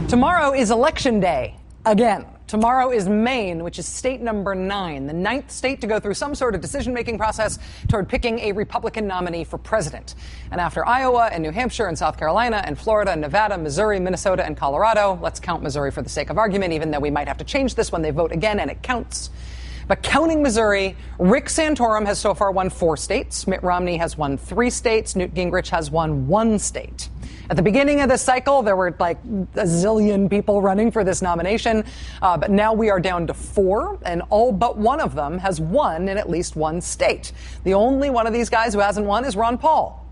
Tomorrow is Election Day again. Tomorrow is Maine, which is state number 9, the 9th state to go through some sort of decision-making process toward picking a Republican nominee for president. And after Iowa and New Hampshire and South Carolina and Florida, Nevada, Missouri, Minnesota, and Colorado, let's count Missouri for the sake of argument, even though we might have to change this when they vote again and it counts. But counting Missouri, Rick Santorum has so far won 4 states. Mitt Romney has won 3 states. Newt Gingrich has won 1 state. At the beginning of this cycle, there were like a zillion people running for this nomination. But now we are down to 4, and all but one of them has won in at least 1 state. The only one of these guys who hasn't won is Ron Paul.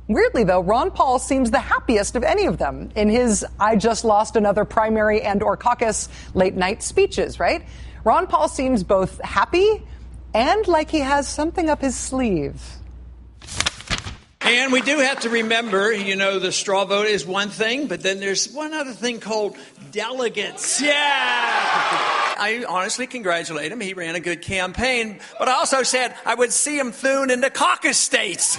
Weirdly, though, Ron Paul seems the happiest of any of them in his I just lost another primary and or caucus late night speeches, right? Ron Paul seems both happy and like he has something up his sleeve. And we do have to remember, the straw vote is one thing, but then there's one other thing called delegates. Yeah! I honestly congratulate him. He ran a good campaign, but I also said I would see him soon in the caucus states.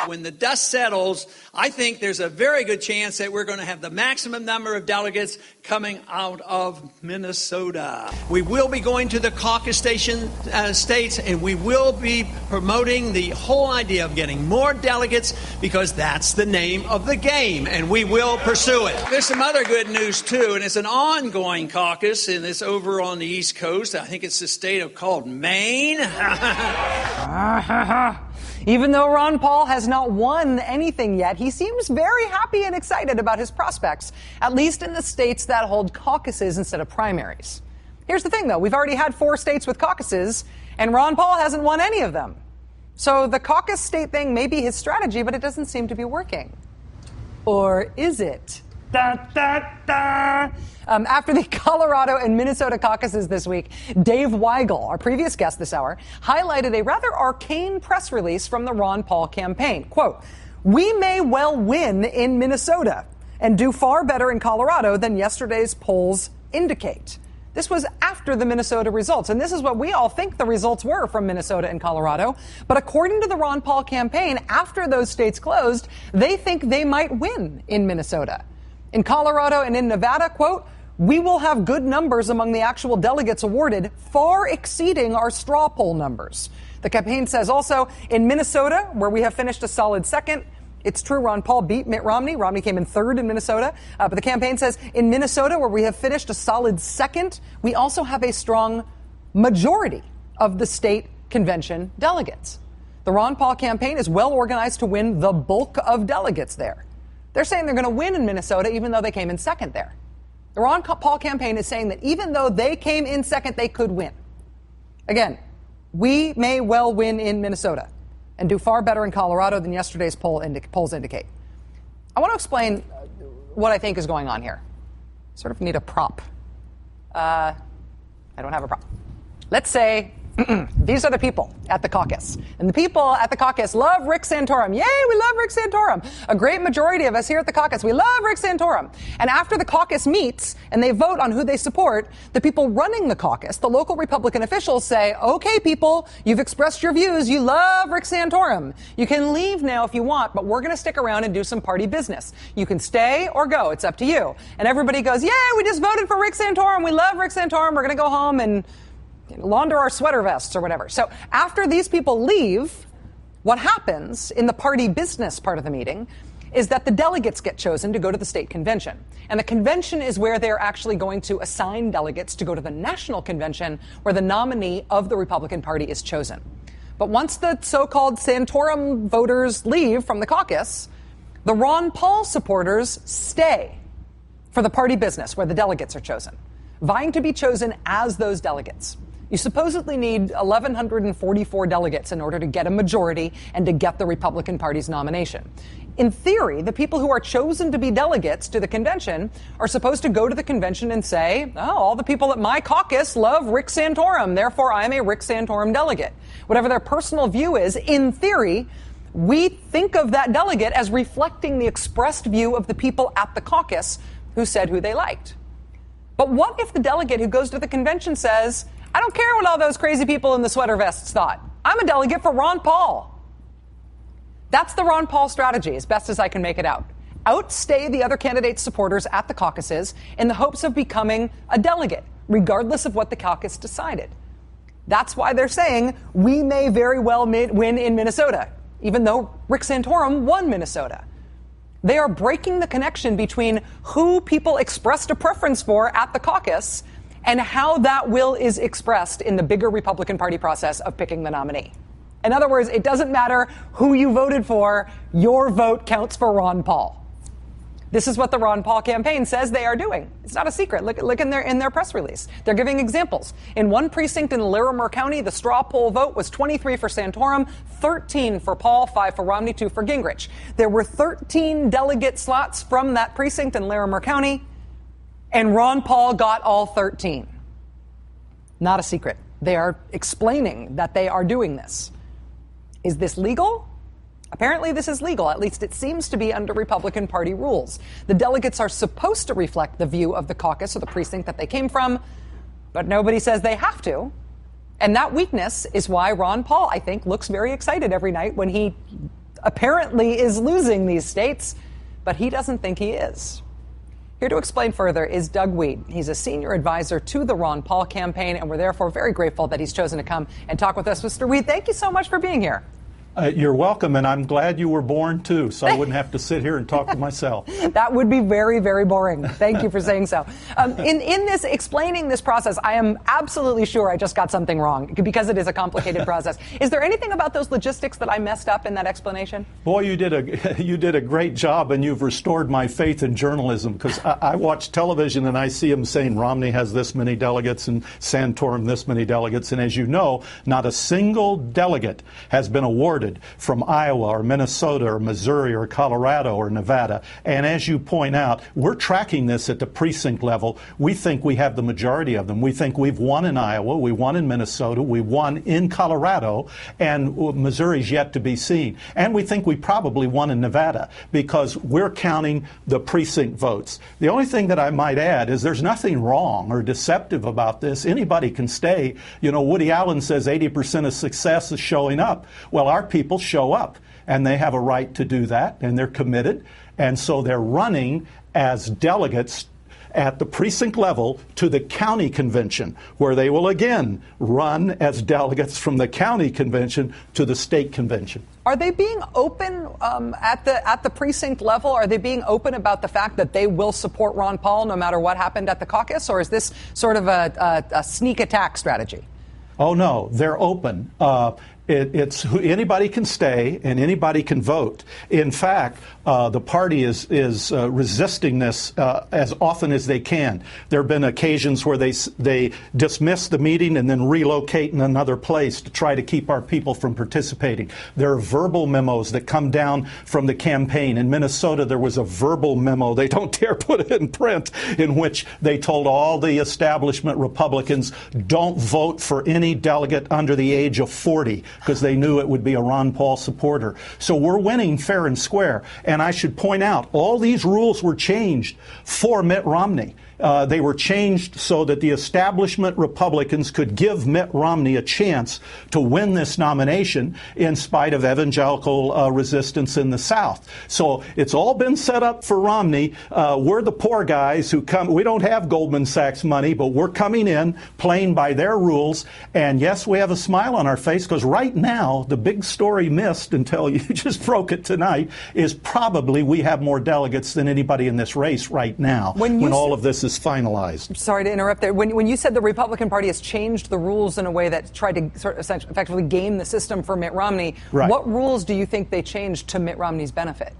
When the dust settles, I think there's a very good chance that we're going to have the maximum number of delegates coming out of Minnesota. We will be going to the caucus states, and we will be promoting the whole idea of getting more delegates because that's the name of the game, and we will pursue it. There's some other good news, too, and it's an ongoing caucus, and it's over on the East Coast. I think it's the state called Maine. Even though Ron Paul has not won anything yet, he seems very happy and excited about his prospects, at least in the states that hold caucuses instead of primaries. Here's the thing, though. We've already had 4 states with caucuses, and Ron Paul hasn't won any of them. So the caucus state thing may be his strategy, but it doesn't seem to be working. Or is it? Da, da, da. After the Colorado and Minnesota caucuses this week, Dave Weigel, our previous guest this hour, highlighted a rather arcane press release from the Ron Paul campaign. Quote, "We may well win in Minnesota and do far better in Colorado than yesterday's polls indicate." This was after the Minnesota results, and this is what we all think the results were from Minnesota and Colorado. But according to the Ron Paul campaign, after those states closed, they think they might win in Minnesota. In Colorado and in Nevada, quote, "We will have good numbers among the actual delegates awarded, far exceeding our straw poll numbers." The campaign says also, in Minnesota, where we have finished a solid second, it's true Ron Paul beat Mitt Romney. Romney came in 3rd in Minnesota. But the campaign says, in Minnesota, where we have finished a solid second, we also have a strong majority of the state convention delegates. The Ron Paul campaign is well organized to win the bulk of delegates there. They're saying they're going to win in Minnesota, even though they came in 2nd there. The Ron Paul campaign is saying that even though they came in 2nd, they could win. Again, we may well win in Minnesota and do far better in Colorado than yesterday's polls indicate. I want to explain what I think is going on here. Sort of need a prop. I don't have a prop. Let's say these are the people at the caucus. And the people at the caucus love Rick Santorum. Yay, we love Rick Santorum. A great majority of us here at the caucus, we love Rick Santorum. And after the caucus meets and they vote on who they support, the people running the caucus, the local Republican officials say, okay, people, you've expressed your views. You love Rick Santorum. You can leave now if you want, but we're going to stick around and do some party business. You can stay or go. It's up to you. And everybody goes, yay, we just voted for Rick Santorum. We love Rick Santorum. We're going to go home and launder our sweater vests or whatever. So after these people leave, what happens in the party business part of the meeting is that the delegates get chosen to go to the state convention. And the convention is where they're actually going to assign delegates to go to the national convention where the nominee of the Republican Party is chosen. But once the so-called Santorum voters leave from the caucus, the Ron Paul supporters stay for the party business where the delegates are chosen, vying to be chosen as those delegates. You supposedly need 1,144 delegates in order to get a majority and to get the Republican Party's nomination. In theory, the people who are chosen to be delegates to the convention are supposed to go to the convention and say, oh, all the people at my caucus love Rick Santorum, therefore I'm a Rick Santorum delegate. Whatever their personal view is, in theory, we think of that delegate as reflecting the expressed view of the people at the caucus who said who they liked. But what if the delegate who goes to the convention says, I don't care what all those crazy people in the sweater vests thought. I'm a delegate for Ron Paul. That's the Ron Paul strategy, as best as I can make it out. outstay the other candidates' supporters at the caucuses in the hopes of becoming a delegate, regardless of what the caucus decided. That's why they're saying we may very well win in Minnesota, even though Rick Santorum won Minnesota. They are breaking the connection between who people expressed a preference for at the caucus and how that will is expressed in the bigger Republican Party process of picking the nominee. In other words, it doesn't matter who you voted for, your vote counts for Ron Paul. This is what the Ron Paul campaign says they are doing. It's not a secret. Look in their press release. They're giving examples. In one precinct in Larimer County, the straw poll vote was 23 for Santorum, 13 for Paul, 5 for Romney, 2 for Gingrich. There were 13 delegate slots from that precinct in Larimer County, and Ron Paul got all 13. Not a secret. They are explaining that they are doing this. Is this legal? Apparently, this is legal. At least it seems to be under Republican Party rules. The delegates are supposed to reflect the view of the caucus or the precinct that they came from, but nobody says they have to. And that weakness is why Ron Paul, I think, looks very excited every night when he apparently is losing these states, but he doesn't think he is. Here to explain further is Doug Wead. He's a senior advisor to the Ron Paul campaign, and we're therefore very grateful that he's chosen to come and talk with us. Mr. Wead, thank you so much for being here. You're welcome, and I'm glad you were born, too, so I wouldn't have to sit here and talk to myself. That would be very, very boring. Thank you for saying so. In this, explaining this process, I am absolutely sure I just got something wrong, because it is a complicated process. Is there anything about those logistics that I messed up in that explanation? Boy, you did a great job, and you've restored my faith in journalism, because I watch television and I see them saying Romney has this many delegates and Santorum this many delegates, and as you know, not a single delegate has been awarded from Iowa or Minnesota or Missouri or Colorado or Nevada. And as you point out, we're tracking this at the precinct level. We think we have the majority of them. We think we've won in Iowa, we won in Minnesota, we won in Colorado, and Missouri's yet to be seen. And we think we probably won in Nevada because we're counting the precinct votes. The only thing that I might add is there's nothing wrong or deceptive about this. Anybody can stay. You know, Woody Allen says 80% of success is showing up. Well, our people show up, and they have a right to do that, and they're committed, and so they're running as delegates at the precinct level to the county convention, where they will again run as delegates from the county convention to the state convention. Are they being open at the precinct level? Are they being open about the fact that they will support Ron Paul no matter what happened at the caucus, or is this sort of a sneak attack strategy? Oh, no, they're open. It's anybody can stay and anybody can vote. In fact, the party is resisting this as often as they can. There have been occasions where they dismiss the meeting and then relocate in another place to try to keep our people from participating. There are verbal memos that come down from the campaign. In Minnesota, there was a verbal memo, they don't dare put it in print, in which they told all the establishment Republicans, don't vote for any delegate under the age of 40. Because they knew it would be a Ron Paul supporter. So we're winning fair and square. And I should point out, all these rules were changed for Mitt Romney. They were changed so that the establishment Republicans could give Mitt Romney a chance to win this nomination in spite of evangelical resistance in the South. So it's all been set up for Romney. We're the poor guys who come. We don't have Goldman Sachs money, but we're coming in playing by their rules. And yes, we have a smile on our face because right now, the big story missed until you just broke it tonight is probably we have more delegates than anybody in this race right now when all of this is finalized. Sorry to interrupt there. When you said the Republican Party has changed the rules in a way that tried to sort of effectively game the system for Mitt Romney, right. What rules do you think they changed to Mitt Romney's benefit?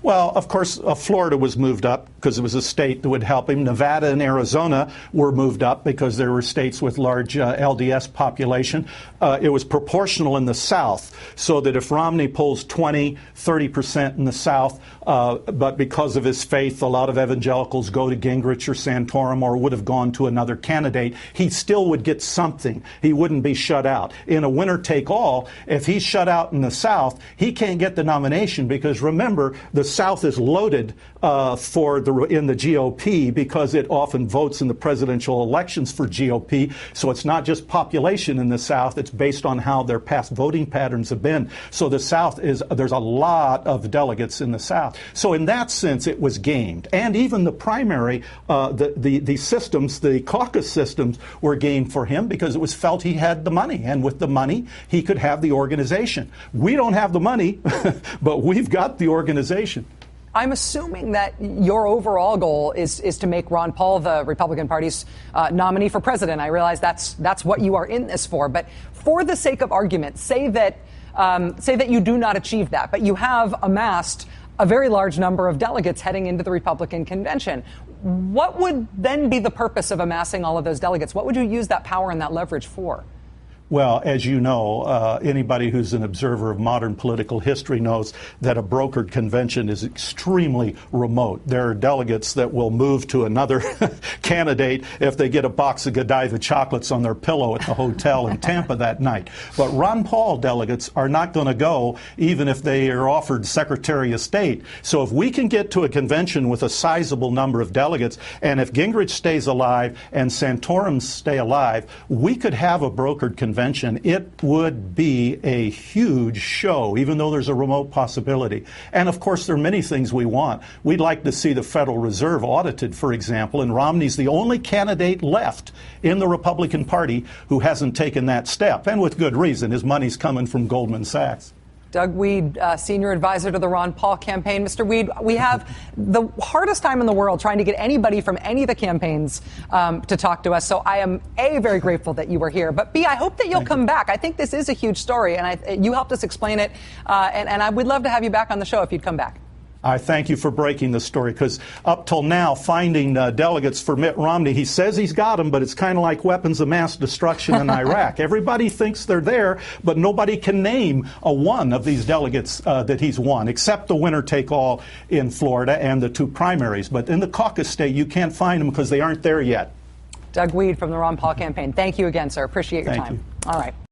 Well, of course, Florida was moved up because it was a state that would help him. Nevada and Arizona were moved up because there were states with large LDS population. It was proportional in the South, so that if Romney pulls 20, 30% in the South, but because of his faith, a lot of evangelicals go to Gingrich or Santorum or would have gone to another candidate, he still would get something. He wouldn't be shut out. In a winner-take-all, if he's shut out in the South, he can't get the nomination because, remember, the South is loaded in the GOP because it often votes in the presidential elections for GOP. So it's not just population in the South. It's based on how their past voting patterns have been. So the South there's a lot of delegates in the South. So in that sense, it was gamed. And even the primary, the systems, the caucus systems were gamed for him because it was felt he had the money. And with the money, he could have the organization. We don't have the money, but we've got the organization. I'm assuming that your overall goal is to make Ron Paul the Republican Party's nominee for president. I realize that's what you are in this for. But for the sake of argument, say that you do not achieve that, but you have amassed a very large number of delegates heading into the Republican convention. What would then be the purpose of amassing all of those delegates? What would you use that power and that leverage for? Well, as you know, anybody who's an observer of modern political history knows that a brokered convention is extremely remote. There are delegates that will move to another candidate if they get a box of Godiva chocolates on their pillow at the hotel in Tampa that night. But Ron Paul delegates are not going to go even if they are offered Secretary of State. So if we can get to a convention with a sizable number of delegates, and if Gingrich stays alive and Santorum stay alive, we could have a brokered convention. It would be a huge show, even though there's a remote possibility. And of course, there are many things we want. We'd like to see the Federal Reserve audited, for example, and Romney's the only candidate left in the Republican Party who hasn't taken that step, and with good reason. His money's coming from Goldman Sachs. Doug Wead, senior advisor to the Ron Paul campaign. Mr. Wead, we have the hardest time in the world trying to get anybody from any of the campaigns to talk to us. So I am, A, very grateful that you were here. But, B, I hope that you'll come back. I think this is a huge story, and you helped us explain it. And I would love to have you back on the show if you'd come back. I thank you for breaking the story, because up till now, finding delegates for Mitt Romney, he says he's got them, but it's kind of like weapons of mass destruction in Iraq. Everybody thinks they're there, but nobody can name a one of these delegates that he's won, except the winner-take-all in Florida and the two primaries. But in the caucus state, you can't find them because they aren't there yet. Doug Wead from the Ron Paul campaign. Thank you again, sir. Appreciate your time. Thank you. All right.